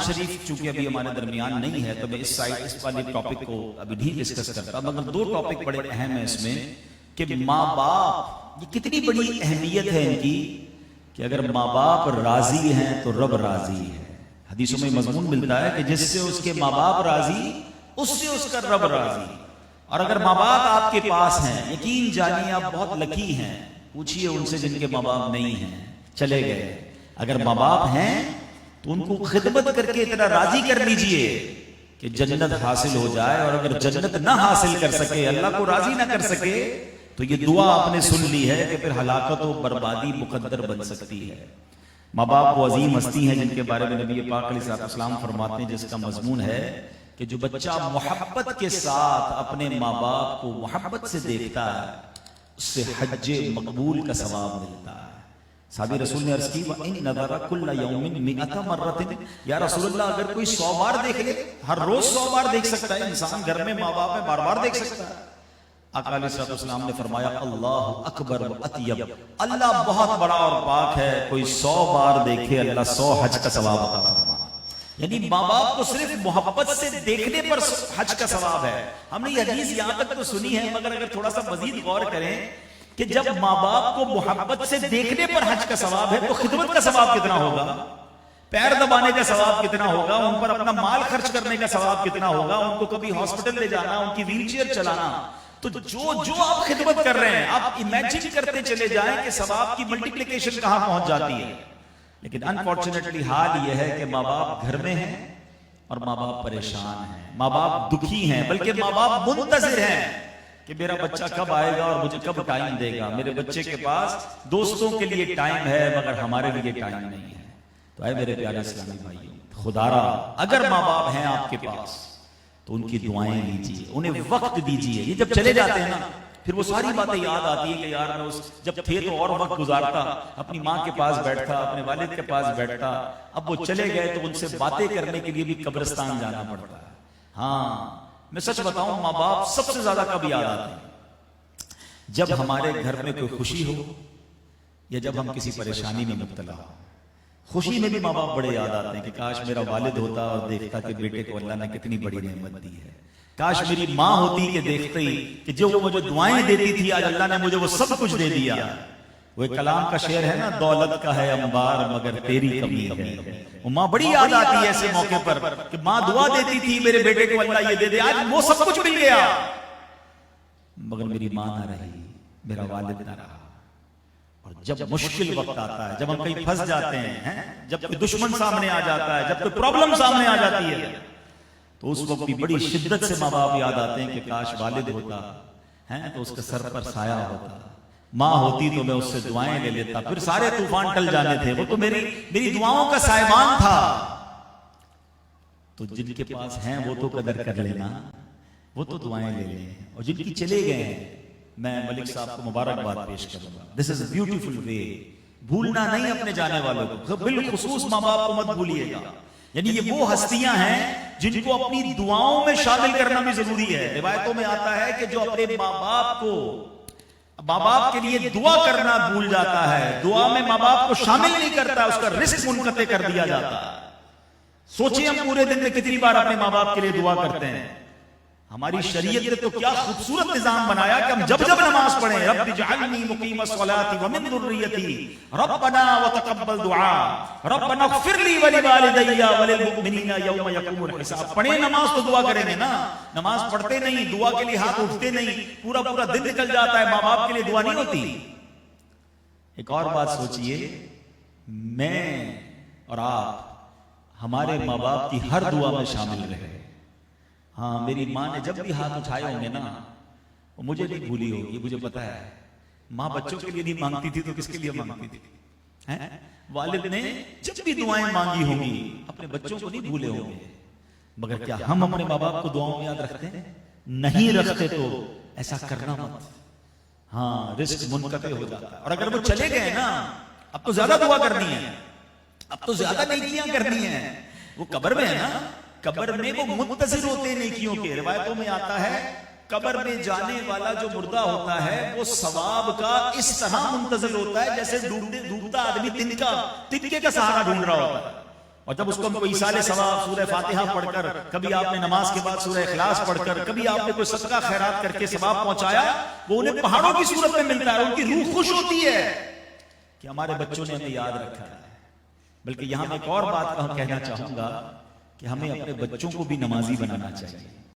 شریف چونکہ ابھی ہمارے درمیان نہیں ہے تو میں اس والے ٹاپک کو ابھی نہیں ڈسکس کرتا، مگر دو ٹاپک بڑے اہم ہیں اس میں کہ ماں باپ، یہ کتنی بڑی اہمیت ہے ان کی کہ اگر ماں باپ راضی ہیں تو رب راضی ہے۔ حدیثوں میں مضمون ملتا ہے کہ جس سے اس کے ماں باپ راضی اس سے اس کا رب راضی۔ اور اگر ماں باپ آپ کے پاس ہیں، یقین جانیے آپ بہت لکی ہیں، پوچھئے ان سے جن کے ماں باپ نہیں ہیں، چلے گئے۔ اگر ماں باپ ہیں تو ان کو خدمت کر کے اتنا راضی کر لیجئے کہ جنت حاصل ہو جائے، اور اگر جنت نہ حاصل کر سکے، اللہ کو راضی نہ کر سکے، تو یہ دعا آپ نے سن لی ہے کہ پھر ہلاکت و بربادی مقدر بن سکتی ہے۔ ماں باپ وہ عظیم ہستی ہیں جن کے بارے میں نبی پاک علیہ السلام فرماتے ہیں، جس کا مضمون ہے کہ جو بچہ محبت کے ساتھ اپنے ماں باپ کو محبت سے دیکھتا ہے اس سے حج مقبول کا ثواب ملتا ہے۔ صحابی رسول نے عرض کی وَإِن نَظَرَ كُلَّ يَوْمٍ مِئَةَ مَرَّةٍ، یا رسول اللہ اگر کوئی 100 بار دیکھ لے، ہر روز 100 بار دیکھ سکتا ہے انسان، گھر میں ماں باپ میں بار بار دیکھ سکتا ہے۔ آقا علیہ السلام نے فرمایا اللہ اکبر و اطیب، اللہ بہت بڑا اور پاک ہے، کوئی 100 بار دیکھے اللہ 100 حج کا ثواب عطا فرمائے۔ یعنی ماں باپ کو صرف محبت سے دیکھنے پر حج کا ثواب ہے۔ ہم نے یہ حدیث یہاں تک تو سنی ہے، مگر اگر تھوڑا سا مزید غور کریں کہ جب ماں باپ کو محبت سے دیکھنے پر حج کا ثواب ہے تو خدمت کا ثواب کتنا ہوگا، پیر دبانے کا ثواب کتنا ہوگا، ان پر اپنا مال خرچ کرنے کا ثواب کتنا ہوگا، ان کو کبھی ہاسپٹل لے جانا، ان کی ویل چیئر چلانا۔ تو جو آپ خدمت کر رہے ہیں آپ امیجن کرتے چلے جائیں کہ ثواب کی ملٹیپلیکیشن کہاں پہنچ جاتی ہے۔ لیکن انفارچونیٹلی حال یہ ہے کہ ماں باپ گھر میں ہیں اور ماں باپ پریشان ہیں، ماں باپ دکھی ہیں، بلکہ ماں باپ منتظر ہیں کہ میرا بچہ کب آئے گا اور مجھے کب ٹائم دے گا۔ میرے بچے کے پاس دوستوں کے لیے ٹائم ہے مگر ہمارے لیے ٹائم نہیں ہے۔ تو اے میرے پیارے اسلامی بھائیوں، خدا را اگر ماں باپ ہیں آپ کے پاس تو ان کی دعائیں لیجئے، انہیں وقت دیجئے۔ یہ جب چلے جاتے ہیں نا پھر وہ ساری باتیں یاد آتی ہیں کہ یار میں جب تھے تو اور وقت گزارتا، اپنی ماں کے پاس بیٹھتا، اپنے والد کے پاس بیٹھتا، اب وہ چلے گئے تو ان سے باتیں کرنے کے لیے بھی قبرستان جانا پڑتا ہے۔ ہاں میں سچ بتاؤں، ماں باپ سب سے زیادہ کب یاد آتے ہیں؟ جب ہمارے گھر میں کوئی خوشی ہو یا جب ہم کسی پریشانی میں مبتلا ہو۔ خوشی میں بھی ماں باپ بڑے یاد آتے ہیں کہ کاش میرا والد ہوتا اور دیکھتا کہ بیٹے کو اللہ نے کتنی بڑی نعمت دی ہے، کاش میری ماں ہوتی کہ دیکھتے ہی کہ جو وہ مجھے دعائیں دیتی تھی آج اللہ نے مجھے وہ سب کچھ دے دیا۔ وہ ایک کلام کا شعر ہے نا، دولت کا ہے انبار مگر تیری کمی ہے۔ وہ ماں بڑی یاد آتی ہے ایسے موقع پر کہ ماں دعا دیتی تھی میرے بیٹے کو اللہ یہ دے دے، آج وہ سب کچھ مل گیا مگر میری ماں نہ رہی، میرا والد نہ رہا۔ اور جب مشکل وقت آتا ہے، جب ہم کہیں پھنس جاتے ہیں، جب کوئی دشمن سامنے آ جاتا ہے، جب کوئی پرابلم سامنے آ جاتی ہے، تو اس وقت بھی بڑی شدت سے ماں باپ یاد آتے ہیں کہ کاش والد ہوتا ہے تو اس کے سر پر سایہ ہوتا، ماں ہوتی تو میں اس سے دعائیں لے لیتا، پھر سارے طوفان ٹل جانے تھے، وہ تو میری دعاؤں کا سائبان تھا۔ تو جن کے پاس ہیں وہ تو قدر کر لینا، وہ تو دعائیں لے لیں، اور جن کی چلے گئے ہیں میں ملک صاحب کو مبارکباد پیش کروں گا۔ دس از اے بیوٹیفل وے، بھولنا نہیں اپنے جانے والوں کو، بالخصوص ماں باپ کو مت بھولیے گا۔ یعنی یہ وہ ہستیاں ہیں جن کو اپنی دعاؤں میں شامل کرنا بھی ضروری ہے۔ روایتوں میں آتا ہے کہ جو اپنے ماں باپ کے لیے دعا کرنا بھول جاتا ہے، دعا میں ماں باپ کو شامل نہیں کرتا، اس کا رزق منقطع کر دیا جاتا ہے۔ سوچیں ہم پورے دن میں کتنی بار اپنے ماں باپ کے لیے دعا کرتے ہیں۔ ہماری شریعت نے تو کیا خوبصورت نظام بنایا کہ ہم جب نماز پڑھیں رب اجعلنی مقیم الصلاۃ ومن ذریتی ربنا وتقبل دعاء ربنا اغفر لی ولوالدی وللمؤمنین یوم یقوم الحساب۔ پڑھیں نماز تو دعا کریں گے نا، نماز پڑھتے نہیں، دعا کے لیے ہاتھ اٹھتے نہیں، پورا دن نکل جاتا ہے، ماں باپ کے لیے دعا نہیں ہوتی۔ ایک اور بات سوچئے، میں اور آپ ہمارے ماں باپ کی ہر دعا میں شامل رہے۔ ہاں میری ماں نے جب بھی ہاتھ اٹھائے ہوں گے نا وہ مجھے نہیں بھولی ہوگی، مجھے پتا ہے۔ ماں بچوں کے لیے نہیں مانگتی تھی تو کس کے لیے مانگتی تھی؟ والد نے جب بھی دعائیں مانگی ہوں گی اپنے بچوں کو نہیں بھولے ہوں گے، مگر کیا ہم اپنے ماں باپ کو دعاؤں میں یاد رکھتے ہیں؟ نہیں رکھتے تو ایسا کرنا مت۔ ہاں رزق منقطع ہو جاتا ہے، اور اگر وہ چلے گئے نا اب تو زیادہ دعا کرنی ہے، اب تو زیادہ نیکیاں کرنی ہیں۔ وہ قبر میں ہے نا، قبر میں وہ منتظر ہوتے ہیں نیکیوں کے۔ روایتوں میں آتا ہے قبر میں جانے والا جو مردہ ہوتا ہے وہ ثواب کا اس طرح منتظر ہوتا ہے جیسے ڈوبتا آدمی تنکے کا سہارا ڈھونڈ رہا ہوتا ہے۔ اور جب اس کو ہم کو ایصال ثواب سورہ فاتحہ پڑھ کر، کبھی آپ نے نماز کے بعد سورہ اخلاص پڑھ کر، کبھی آپ نے کوئی صدقہ خیرات کر کے ثواب پہنچایا، وہ انہیں پہاڑوں کی صورت میں ملتا ہے، ان کی روح خوش ہوتی ہے کہ ہمارے بچوں نے ہمیں یاد رکھا ہے۔ بلکہ یہاں میں ایک اور بات کہنا چاہوں گا کہ ہمیں اپنے بچوں کو بھی نمازی بنانا چاہیے۔